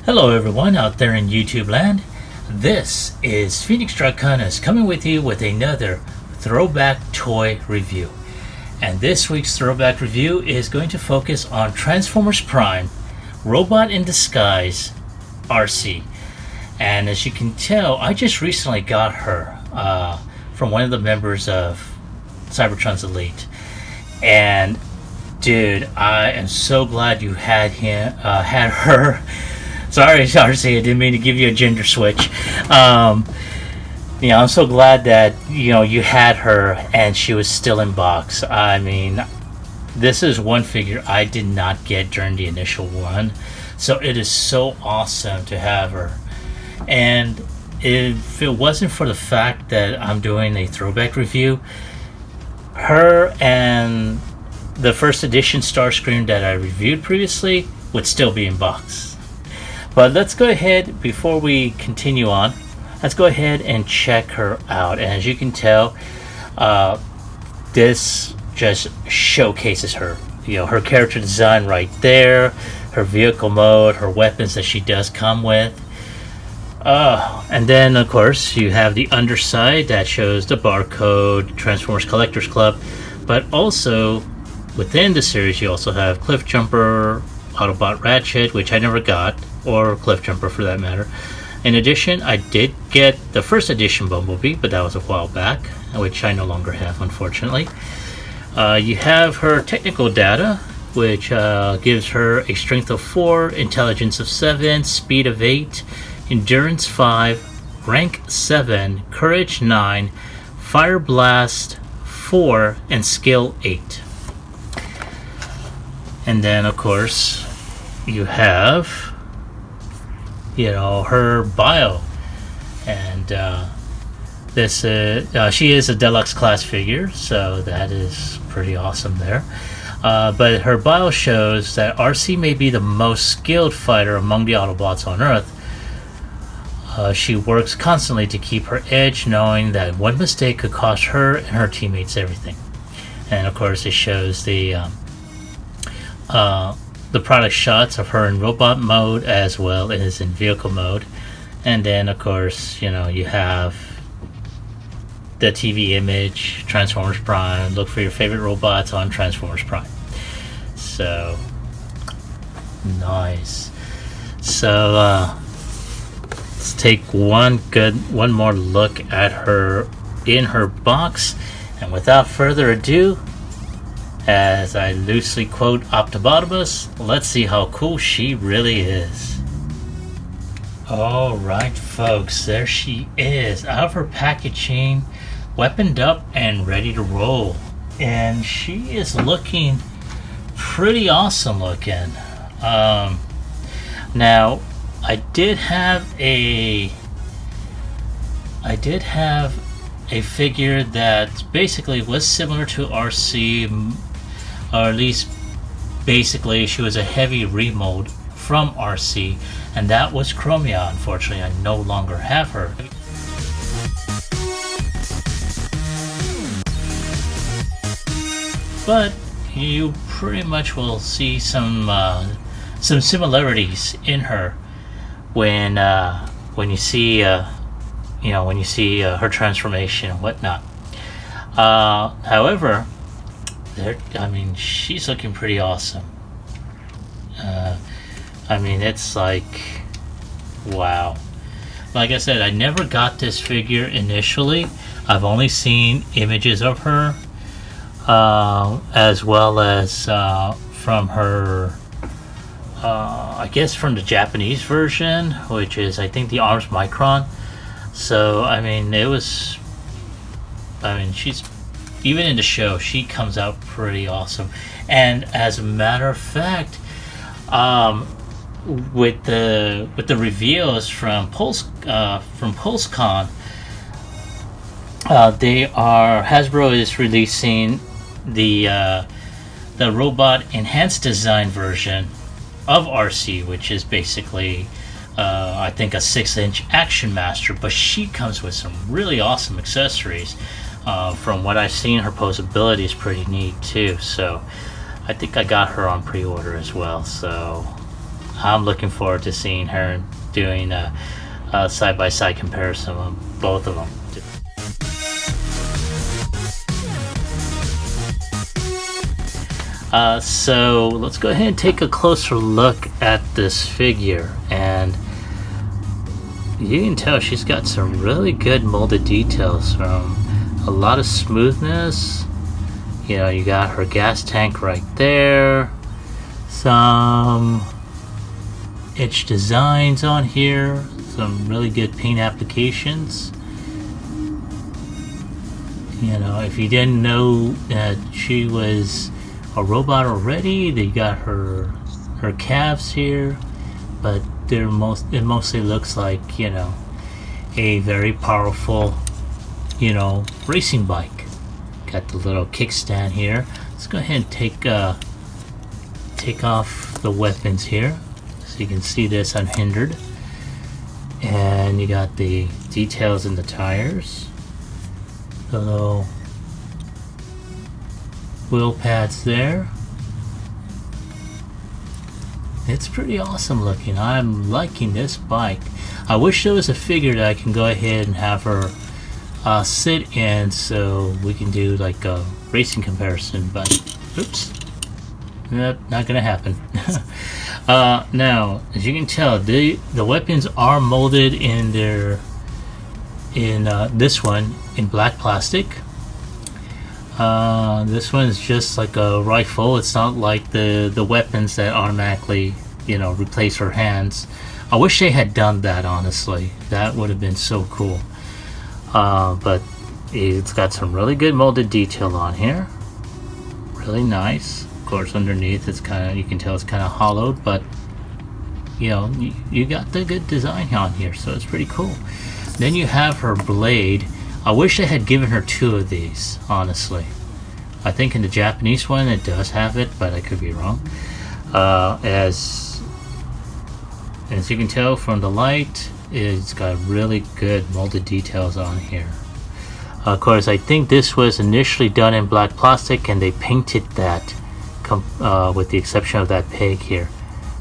Hello everyone out there in YouTube land. This is Phoenix Draconis coming with you with another throwback toy review. And this week's throwback review is going to focus on Transformers Prime Robot in Disguise Arcee. And as you can tell, I just recently got her from one of the members of Cybertron's Elite. And dude, I am so glad you had her. Sorry, Arcee, I didn't mean to give you a gender switch. I'm so glad that you had her and she was still in box. I mean, this is one figure I did not get during the initial run, so it is so awesome to have her. And if it wasn't for the fact that I'm doing a throwback review, her and the first edition Starscream that I reviewed previously would still be in box. But let's go ahead, before we continue on, let's go ahead and check her out. And as you can tell, this just showcases her. Her character design right there, her vehicle mode, her weapons that she does come with. And then, of course, you have the underside that shows the barcode, Transformers Collectors Club. But also, within the series, you also have Cliffjumper, Autobot Ratchet, which I never got, or Cliffjumper for that matter. In addition, I did get the first edition Bumblebee, but that was a while back, which I no longer have, unfortunately. You have her technical data, which gives her a strength of 4, intelligence of 7, speed of 8, endurance 5, rank 7, courage 9, fire blast 4, and skill 8. And then, of course, you have her bio, and this she is a deluxe class figure, so that is pretty awesome there. But her bio shows that Arcee may be the most skilled fighter among the Autobots on Earth. She works constantly to keep her edge, knowing that one mistake could cost her and her teammates everything. And of course, it shows the product shots of her in robot mode as well as in vehicle mode. And then, of course, you have the TV image, Transformers Prime. Look for your favorite robots on Transformers Prime. So nice. So let's take one more look at her in her box, and without further ado, as I loosely quote Optibotimus, let's see how cool she really is. Alright folks, there she is, out of her packaging, weaponed up and ready to roll. And she is looking pretty awesome looking. Now, I did have a figure that basically was similar to Arcee, or at least basically she was a heavy remold from Arcee, and that was Chromia. Unfortunately, I no longer have her. But you pretty much will see some similarities in her when you see her transformation and whatnot. However, she's looking pretty awesome. It's like, wow. Like I said, I never got this figure initially. I've only seen images of her, as well as from her, I guess from the Japanese version, which is, I think, the Arms Micron. So, she's, even in the show, she comes out pretty awesome. And as a matter of fact, with the reveals from PulseCon, Hasbro is releasing the robot enhanced design version of Arcee, which is basically I think a 6-inch Action Master, but she comes with some really awesome accessories. From what I've seen, her posability is pretty neat too, so I think I got her on pre-order as well. So I'm looking forward to seeing her doing a side-by-side comparison of both of them. So let's go ahead and take a closer look at this figure, and you can tell she's got some really good molded details, from a lot of smoothness. You know, you got her gas tank right there, some etched designs on here, some really good paint applications. You know, if you didn't know that she was a robot already, they got her calves here, but it mostly looks like, you know, a very powerful, you know, racing bike. Got the little kickstand here. Let's go ahead and take off the weapons here so you can see this unhindered. And you got the details in the tires, the little wheel pads there. It's pretty awesome looking. I'm liking this bike. I wish there was a figure that I can go ahead and have her sit in so we can do like a racing comparison, but oops, nope, not gonna happen. Now, as you can tell, the weapons are molded in this one in black plastic. This one is just like a rifle. It's not like the weapons that automatically, you know, replace her hands. I wish they had done that, honestly. That would have been so cool. But it's got some really good molded detail on here. Really nice. Of course, underneath it's kind of, you can tell it's kind of hollowed, but you know, you got the good design on here, so it's pretty cool. Then you have her blade. I wish they had given her two of these, honestly. I think in the Japanese one it does have it, but I could be wrong. As you can tell from the light, it's got really good molded details on here. Of course, I think this was initially done in black plastic, and they painted that, with the exception of that peg here.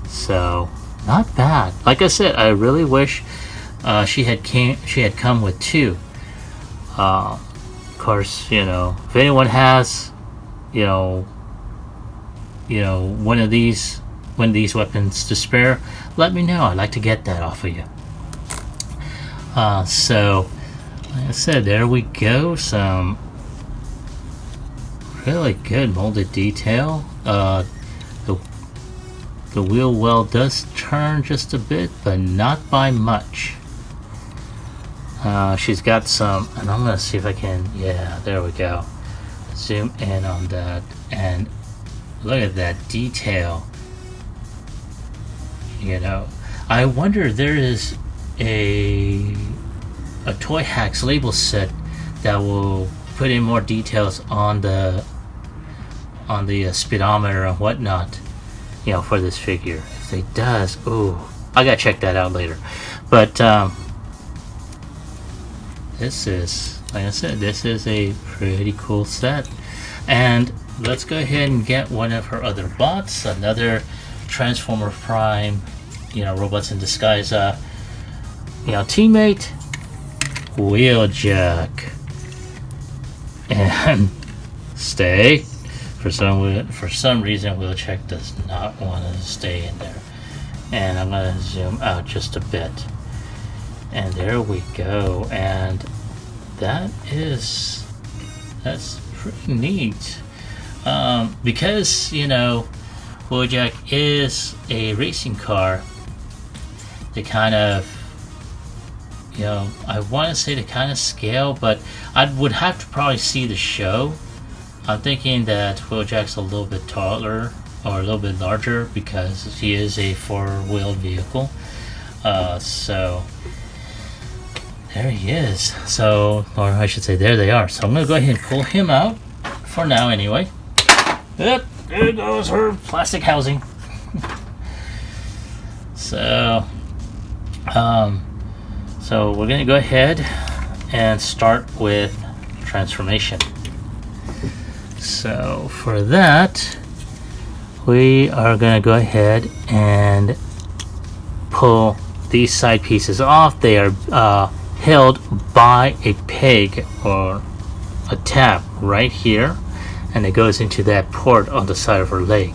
So, not bad. Like I said, I really wish she had come with two. Of course, you know, if anyone has, you know, one of these weapons to spare, let me know. I'd like to get that off of you. So, like I said, there we go. Some really good molded detail. The wheel well does turn just a bit, but not by much. She's got some, and I'm gonna see if I can, yeah, there we go, zoom in on that, and look at that detail. You know, I wonder, there is a Toy Hacks label set that will put in more details on the speedometer and whatnot, you know, for this figure. If it does, ooh, I gotta check that out later. But this is, like I said, this is a pretty cool set. And let's go ahead and get one of her other bots, another Transformer Prime, you know, robots in disguise, you know, teammate, Wheeljack. And stay. For some reason, Wheeljack does not want to stay in there. And I'm gonna zoom out just a bit. And there we go. And that's pretty neat. Because, you know, Wheeljack is a racing car, they kind of, you know, I want to say the kind of scale, but I would have to probably see the show. I'm thinking that Wheeljack's a little bit taller or a little bit larger because he is a four-wheeled vehicle. So there he is. So, or I should say, there they are. So I'm gonna go ahead and pull him out for now, anyway. Yep, there goes her plastic housing. So we're gonna go ahead and start with transformation. So for that, we are gonna go ahead and pull these side pieces off, they are held by a peg or a tab right here, and it goes into that port on the side of her leg.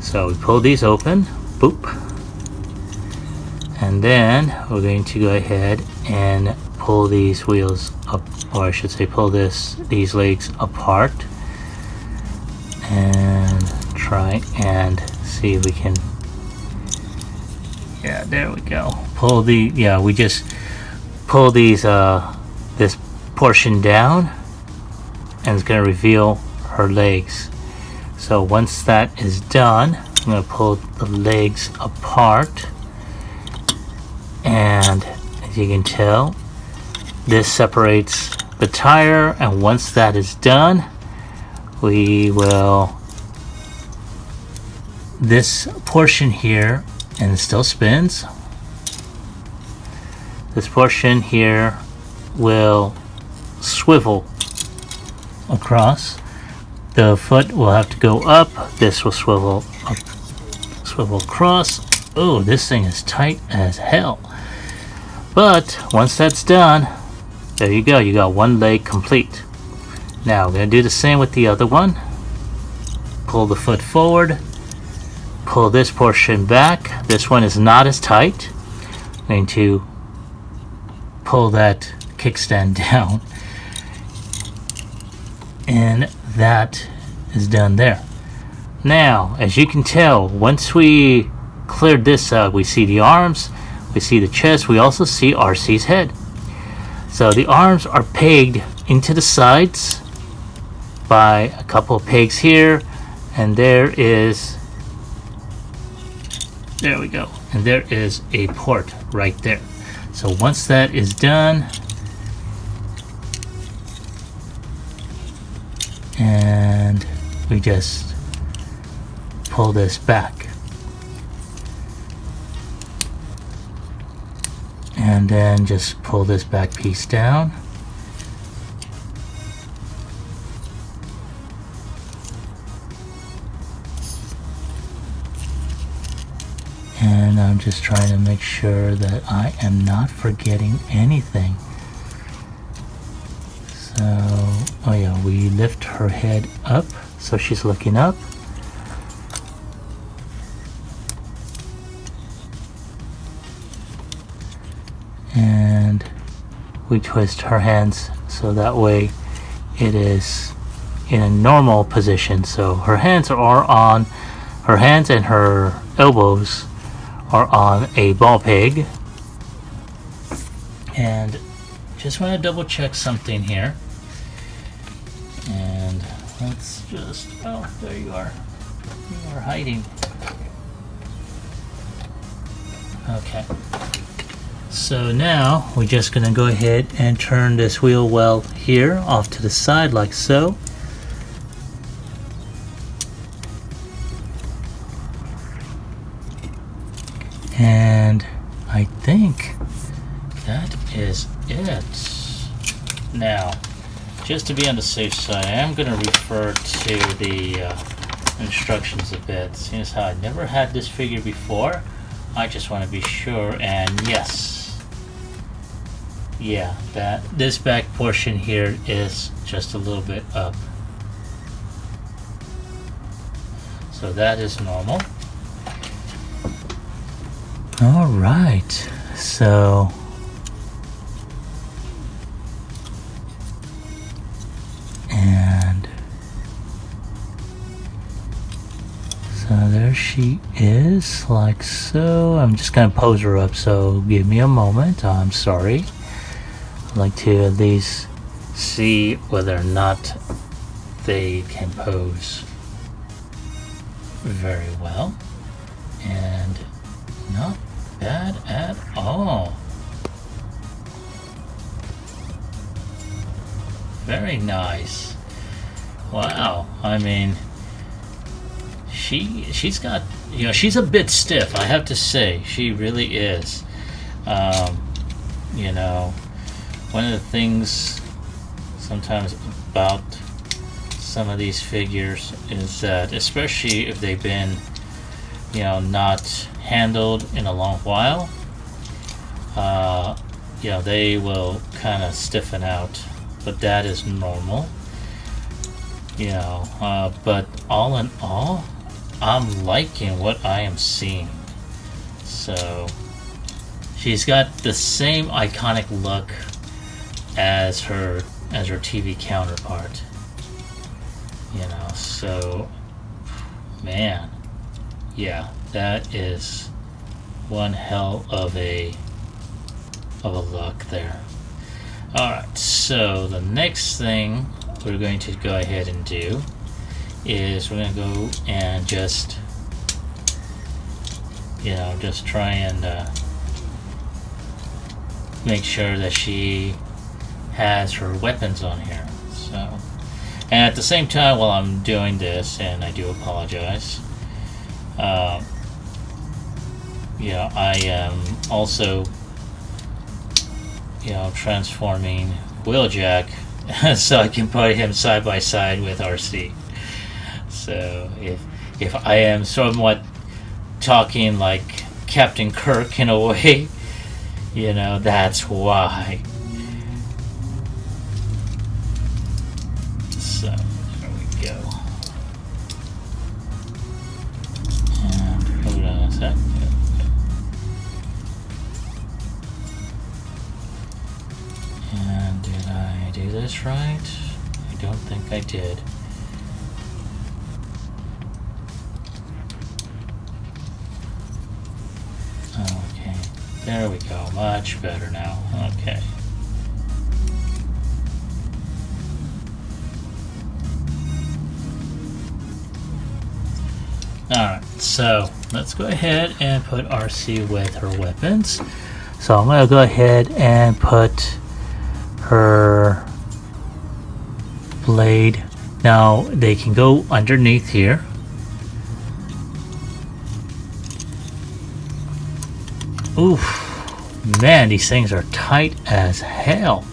So we pull these open, boop, and then we're going to go ahead and pull these wheels up, or I should say pull these legs apart, and try and see if we can, yeah, there we go. Pull the, yeah, we just pull these this portion down, and it's going to reveal her legs. So once that is done, I'm going to pull the legs apart, and as you can tell, this separates the tire, and once that is done, we will, this portion here, and it still spins, this portion here will swivel across. The foot will have to go up, this will swivel up, swivel across. Oh, this thing is tight as hell. But once that's done, there you go, you got one leg complete. Now we're going to do the same with the other one. Pull the foot forward, pull this portion back. This one is not as tight. I'm going to pull that kickstand down, and that is done there. Now, as you can tell, once we cleared this out, we see the arms, we see the chest, we also see Arcee's head. So the arms are pegged into the sides by a couple of pegs here, and there is, there we go, and there is a port right there. So once that is done, and we just pull this back, and then just pull this back piece down, and I'm just trying to make sure that I am not forgetting anything. So, oh yeah, we lift her head up so she's looking up. And we twist her hands so that way it is in a normal position. So her hands are on, her hands and her elbows are on a ball peg. And just want to double check something here. And let's just, oh, there you are. You are hiding. Okay. So now we're just going to go ahead and turn this wheel well here off to the side like so. And I think that is it. Now, just to be on the safe side, I am going to refer to the instructions a bit. Seeing as how I never had this figure before, I just want to be sure. And yes, yeah, that this back portion here is just a little bit up. So that is normal. All right, so and so there she is, like so. I'm just gonna pose her up, so give me a moment. I'm sorry. I'd like to at least see whether or not they can pose very well, and not bad at all. Very nice. Wow. I mean, she's got, you know, she's a bit stiff, I have to say. She really is. You know, one of the things sometimes about some of these figures is that, especially if they've been not handled in a long while, they will kind of stiffen out, but that is normal. But all in all, I'm liking what I am seeing. So she's got the same iconic look as her TV counterpart. So man, yeah, that is one hell of a look there. Alright, so the next thing we're going to go ahead and do is we're going to go and just try and make sure that she has her weapons on here. So, and at the same time, while I'm doing this, and I do apologize, I am also transforming Wheeljack so I can put him side by side with Arcee. So if I am somewhat talking like Captain Kirk in a way, that's why. So there we go. And hold on a sec. And did I do this right? I don't think I did. Okay, there we go. Much better now. Okay. Alright, so let's go ahead and put Arcee with her weapons. So I'm going to go ahead and put her blade. Now they can go underneath here. Oof, man, these things are tight as hell.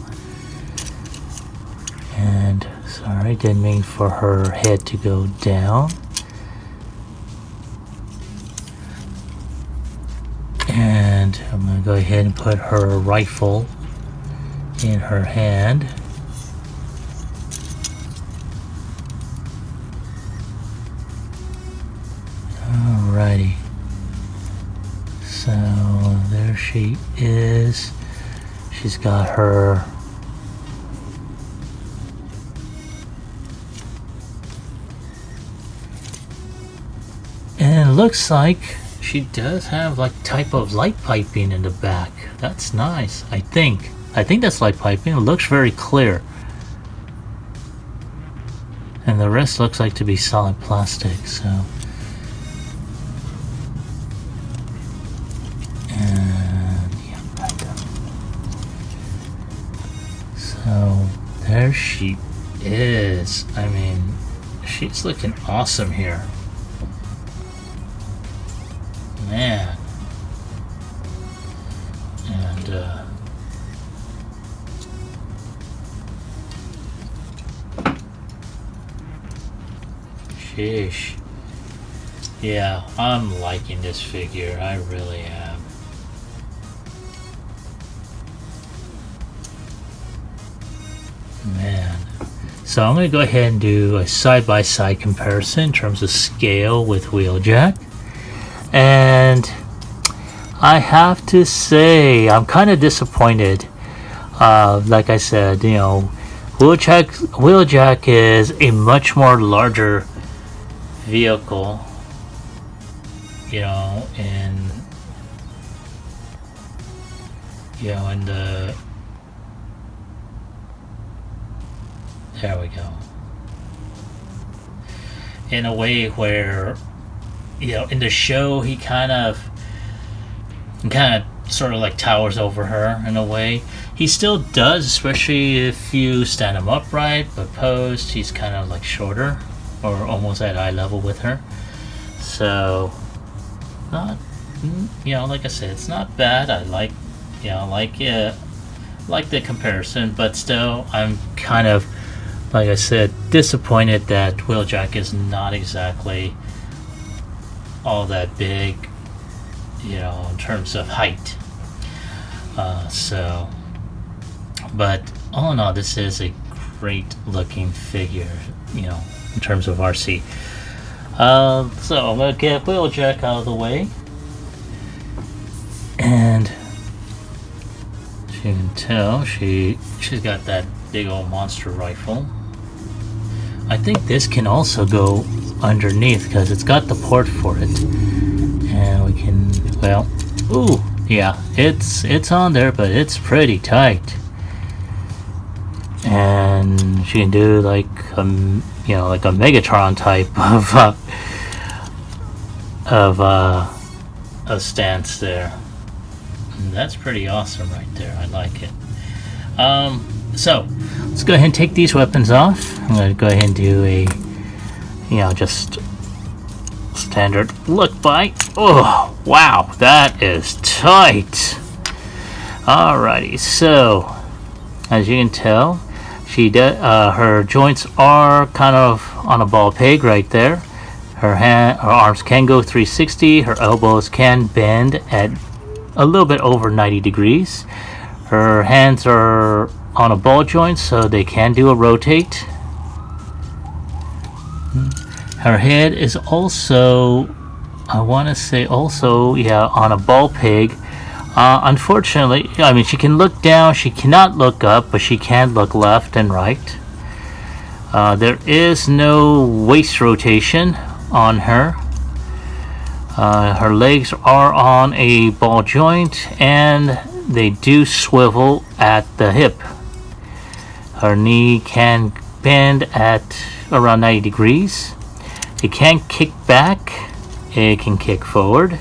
And sorry, didn't mean for her head to go down. And I'm going to go ahead and put her rifle in her hand. Alrighty. So there she is. She's got her and it looks like she does have like type of light piping in the back. That's nice. I think that's light piping. It looks very clear. And the rest looks like to be solid plastic, so. And yeah, kind of. So there she is. I mean, she's looking awesome here. Man. And sheesh. Yeah, I'm liking this figure. I really am. Man. So I'm going to go ahead and do a side-by-side comparison in terms of scale with Wheeljack. And I have to say, I'm kind of disappointed. Like I said, Wheeljack is a much more larger vehicle, in the, there we go, in a way where, in the show he kind of sort of like towers over her in a way. He still does, especially if you stand him upright, but posed he's kind of like shorter or almost at eye level with her. So not, like I said, it's not bad. I like the comparison, but still I'm kind of, like I said, disappointed that Wheeljack is not exactly all that big, you know, in terms of height. But all in all, this is a great looking figure, you know, in terms of Arcee. So I'm gonna get Wheeljack out of the way, and you can tell she's got that big old monster rifle. I think this can also go underneath because it's got the port for it, and we can, well, ooh, yeah, it's on there, but it's pretty tight. And she can do like you know, like a Megatron type of a stance there. And that's pretty awesome right there. I like it. So let's go ahead and take these weapons off. I'm going to go ahead and do a, you know, just standard look by. Oh wow, that is tight. Alrighty, so as you can tell, she her joints are kind of on a ball peg right there. Her arms can go 360. Her elbows can bend at a little bit over 90 degrees. Her hands are on a ball joint, so they can do a rotate. Her head is also, I want to say also, yeah, on a ball peg. Unfortunately, I mean, she can look down, she cannot look up, but she can look left and right. There is no waist rotation on her. Her legs are on a ball joint, and they do swivel at the hip. Her knee can bend at around 90 degrees. It can kick back, it can kick forward.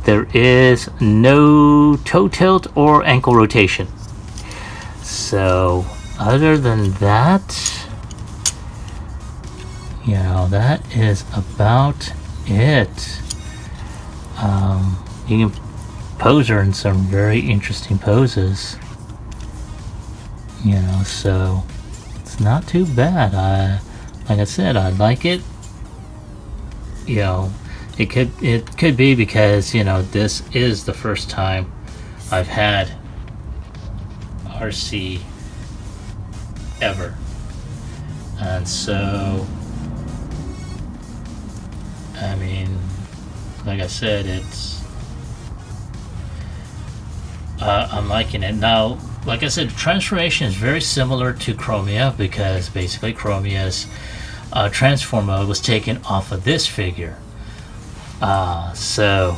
There is no toe tilt or ankle rotation. So other than that, you know, that is about it. You can pose her in some very interesting poses, you know, so it's not too bad. Like I said, I like it. You know, it could be because, you know, this is the first time I've had Arcee ever, and so I mean, like I said, it's I'm liking it. Now, like I said, the transformation is very similar to Chromia, because basically Chromia's transform mode was taken off of this figure. So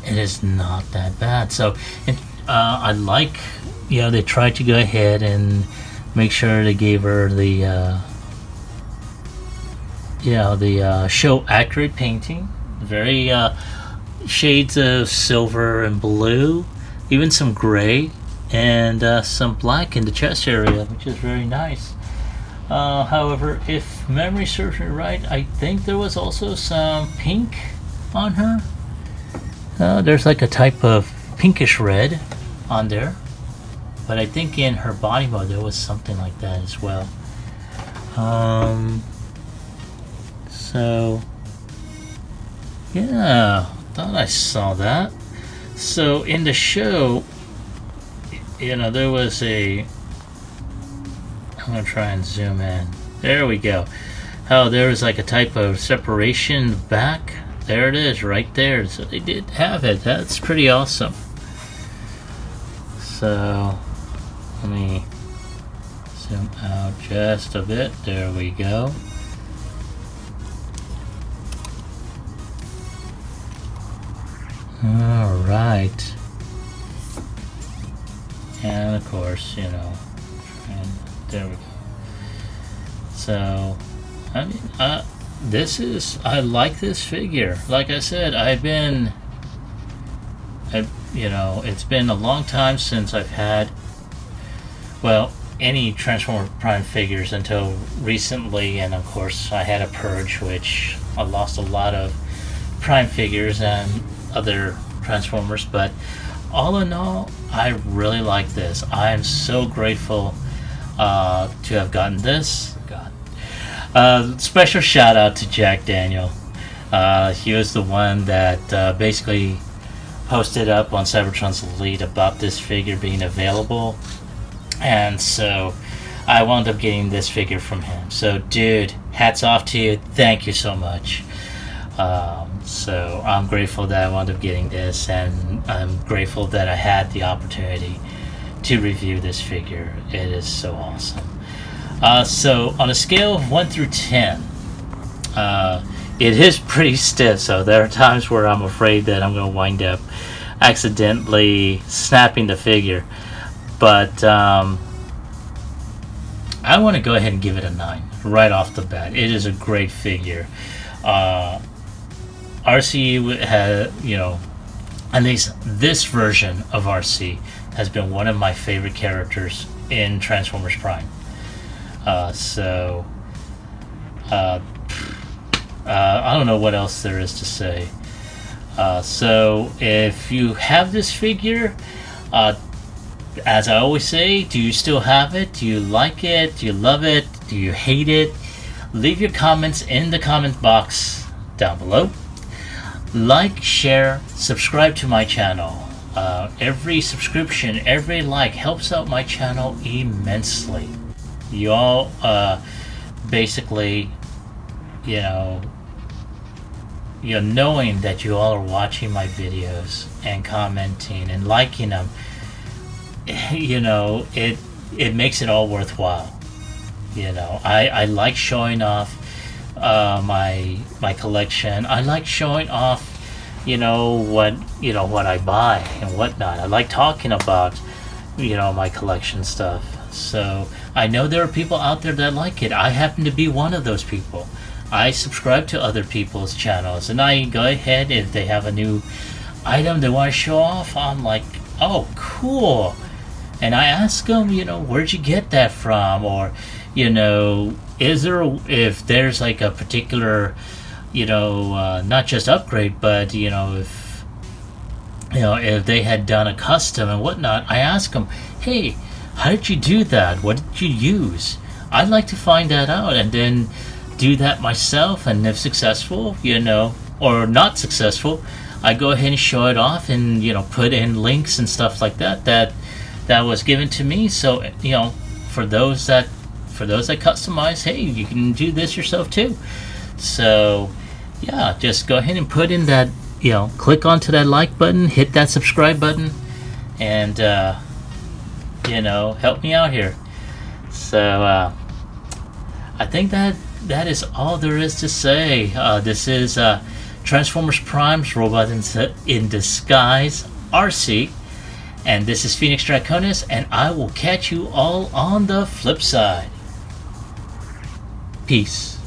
it is not that bad. So I like, you know, they tried to go ahead and make sure they gave her the you know, the show accurate painting, very shades of silver and blue, even some gray, and some black in the chest area, which is very nice. However, if memory serves me right, I think there was also some pink on her. There's like a type of pinkish red on there, but I think in her body mode there was something like that as well. So yeah, thought I saw that. So in the show, you know, there was a, I'm gonna try and zoom in. There we go. Oh, there was like a type of separation back. There it is, right there. So they did have it. That's pretty awesome. So let me zoom out just a bit. There we go. All right. And of course, you know, and there we go. So, I mean, I like this figure. Like I said, you know, it's been a long time since I've had, well, any Transformer Prime figures until recently, and of course I had a purge, which I lost a lot of Prime figures and other Transformers, but all in all, I really like this. I am so grateful to have gotten this. God. Special shout out to Jack Daniel. He was the one that basically posted up on Cybertron's Elite about this figure being available, and so I wound up getting this figure from him. So, dude, hats off to you. Thank you so much. So I'm grateful that I wound up getting this, and I'm grateful that I had the opportunity to review this figure. It is so awesome. So on a scale of 1 through 10, it is pretty stiff, so there are times where I'm afraid that I'm going to wind up accidentally snapping the figure. But I want to go ahead and give it a 9 right off the bat. It is a great figure. Arcee has, at least this version of Arcee has been one of my favorite characters in Transformers Prime. I don't know what else there is to say. So if you have this figure, as I always say, do you still have it? Do you like it? Do you love it? Do you hate it? Leave your comments in the comment box down below. Like, share, subscribe to my channel. Every subscription, every like helps out my channel immensely. You all basically, knowing that you all are watching my videos and commenting and liking them, it makes it all worthwhile. I like showing off my collection. I like showing off what I buy and whatnot. I like talking about my collection stuff. So I know there are people out there that like it. I happen to be one of those people. I subscribe to other people's channels, and I go ahead if they have a new item they want to show off. I'm like, oh, cool. And I ask them, where'd you get that from? Or, is there, if there's like a particular, not just upgrade, but, if they had done a custom and whatnot, I ask them, hey, how did you do that? What did you use? I'd like to find that out and then do that myself. And if successful, or not successful, I go ahead and show it off and, put in links and stuff like that was given to me. So, for those that customize, hey, you can do this yourself too. So, yeah, just go ahead and put in that, click onto that like button, hit that subscribe button, and, help me out here. So, I think that is all there is to say. This is Transformers Prime's Robot in Disguise, Arcee. And this is Phoenix Draconis, and I will catch you all on the flip side. Peace.